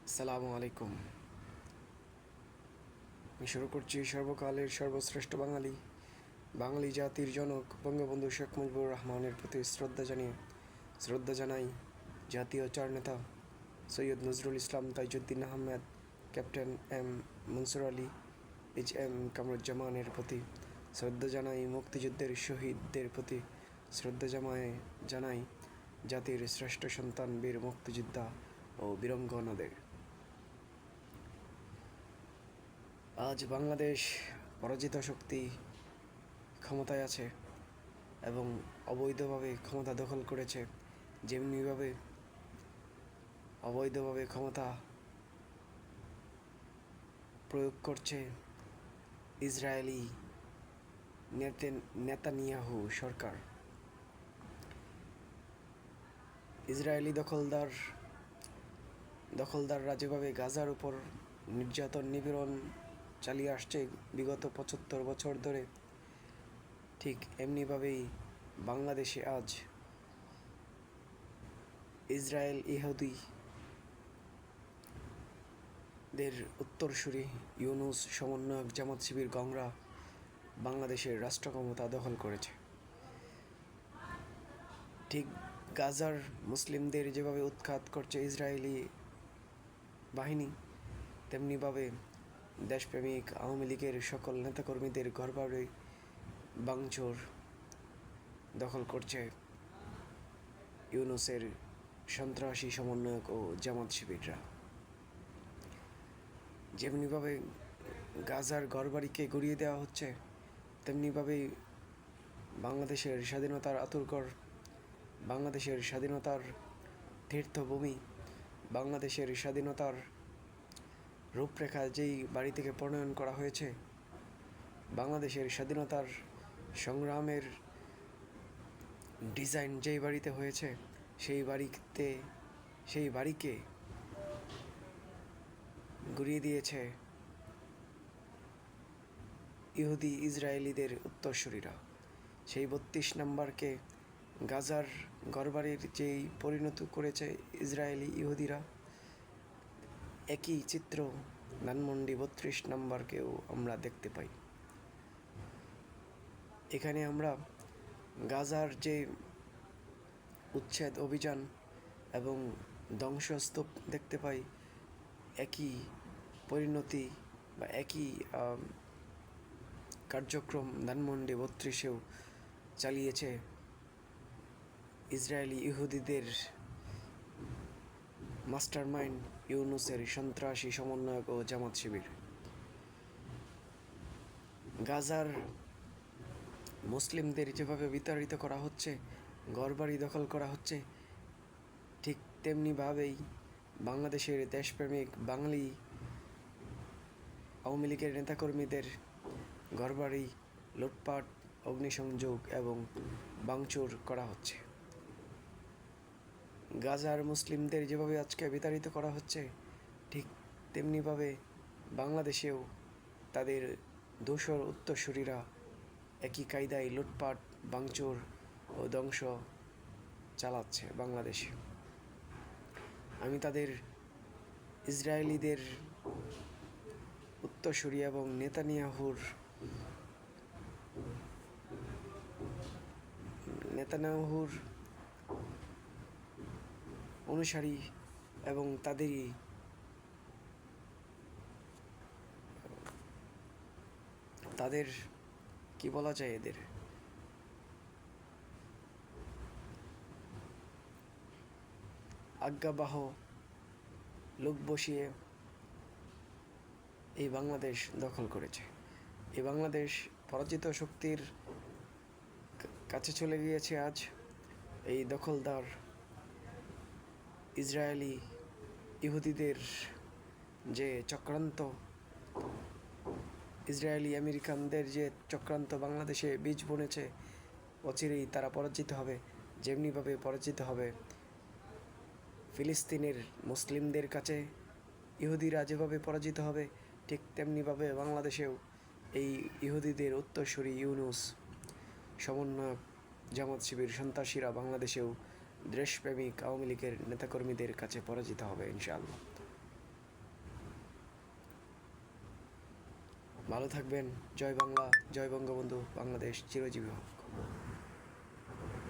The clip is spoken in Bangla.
আসসালামু আলাইকুম। আমি শুরু করছি সর্বকালের সর্বশ্রেষ্ঠ বাঙালি জাতির জনক বঙ্গবন্ধু শেখ মুজিবুর রহমানের প্রতি শ্রদ্ধা জানাই জাতীয় চার নেতা Syed Nazrul Islam, Tajuddin Ahmed, captain M Mansur Ali, H M কামরুজ্জামানের প্রতি শ্রদ্ধা জানাই, মুক্তিযুদ্ধের শহীদদের প্রতি শ্রদ্ধা জানাই জাতির শ্রেষ্ঠ সন্তান বীর মুক্তিযোদ্ধা ও বীরাঙ্গনাদের। আজ বাংলাদেশ পরাজিত শক্তি ক্ষমতায় আছে এবং অবৈধভাবে ক্ষমতা দখল করেছে। যেমনিভাবে অবৈধভাবে ক্ষমতা প্রয়োগ করছে ইসরায়েলি নেতানিয়াহু সরকার। ইসরায়েলি দখলদাররা যেভাবে গাজার উপর নির্যাতন নিপীড়ন চালিয়ে আসছে বিগত ৭৫ বছর ধরে, ঠিক এমনিভাবেই বাংলাদেশে আজ ইসরায়েল ইহুদিদের উত্তরসূরি ইউনূস সমন্বয়ক জামাত শিবির গংরা বাংলাদেশের রাষ্ট্র ক্ষমতা দখল করেছে। ঠিক গাজার মুসলিমদের যেভাবে উৎখাত করছে ইসরায়েলি বাহিনী, তেমনিভাবে দেশপ্রেমিক আওয়ামী লীগের সকল নেতাকর্মীদের ঘরবাড়ি ভাঙচুর দখল করছে ইউনূসের সন্ত্রাসী সমন্বয়ক ও জামাত শিবিররা। যেমনিভাবে গাজার ঘরবাড়িকে গুড়িয়ে দেওয়া হচ্ছে, তেমনিভাবেই বাংলাদেশের স্বাধীনতার আতুরঘর, বাংলাদেশের স্বাধীনতার তীর্থভূমি, বাংলাদেশের স্বাধীনতার রূপরেখা যেই বাড়ি থেকে প্রণয়ন করা হয়েছে, বাংলাদেশের স্বাধীনতার সংগ্রামের ডিজাইন যেই বাড়িতে হয়েছে, সেই বাড়িকে গুড়িয়ে দিয়েছে ইহুদি ইসরায়েলিদের উত্তরসূরিরা। সেই ৩২ নম্বরকে গাজার ঘরবাড়ির যেই পরিণত করেছে ইসরায়েলি ইহুদিরা, একই চিত্র ধানমন্ডি ৩২ নম্বরকেও আমরা দেখতে পাই। এখানে আমরা গাজার যে উচ্ছেদ অভিযান এবং ধ্বংসস্তূপ দেখতে পাই, একই পরিণতি বা একই কার্যক্রম ধানমন্ডি ৩২-এও চালিয়েছে ইসরায়েলি ইহুদিদের মাস্টারমাইন্ড ইউনূসের সন্ত্রাসী সমন্বয়ক ও জামাত শিবির। গাজার মুসলিমদের যেভাবে বিতাড়িত করা হচ্ছে, ঘরবাড়ি দখল করা হচ্ছে, ঠিক তেমনিভাবেই বাংলাদেশের দেশপ্রেমিক বাঙালি আওয়ামী লীগের নেতাকর্মীদের ঘরবাড়ি লুটপাট, অগ্নিসংযোগ এবং ভাঙচুর করা হচ্ছে। গাজার মুসলিমদের যেভাবে আজকে বিতাড়িত করা হচ্ছে, ঠিক তেমনিভাবে বাংলাদেশেও তাদের দোসর উত্তরসূরিরা একই কায়দায় লুটপাট, ভাঙচুর ও ধ্বংস চালাচ্ছে বাংলাদেশে। আমি তাদের ইসরায়েলিদের উত্তরসূরি এবং নেতানিয়াহুর অনুসারী এবং তাদের কি বলা যায়, এদের আজ্ঞাবাহ লোক বসিয়ে এই বাংলাদেশ দখল করেছে। এই বাংলাদেশ পরাজিত শক্তির কাছে চলে গিয়েছে আজ। এই দখলদার ইসরায়েলি ইহুদিদের যে চক্রান্ত, ইসরায়েলি আমেরিকানদের যে চক্রান্ত বাংলাদেশে বীজ বুনেছে, অচিরেই তারা পরাজিত হবে। যেমনিভাবে পরাজিত হবে ফিলিস্তিনের মুসলিমদের কাছে ইহুদিরা যেভাবে পরাজিত হবে, ঠিক তেমনিভাবে বাংলাদেশেও এই ইহুদিদের উত্তরসূরি ইউনূস সমন্বয়ক জামাত শিবির সন্ত্রাসীরা বাংলাদেশেও দেশপ্রেমিক আওয়ামী লীগের নেতাকর্মীদের কাছে পরাজিত হবে ইনশাআল্লাহ। ভালো থাকবেন। জয় বাংলা, জয় বঙ্গবন্ধু, বাংলাদেশ চিরজীবী হোক।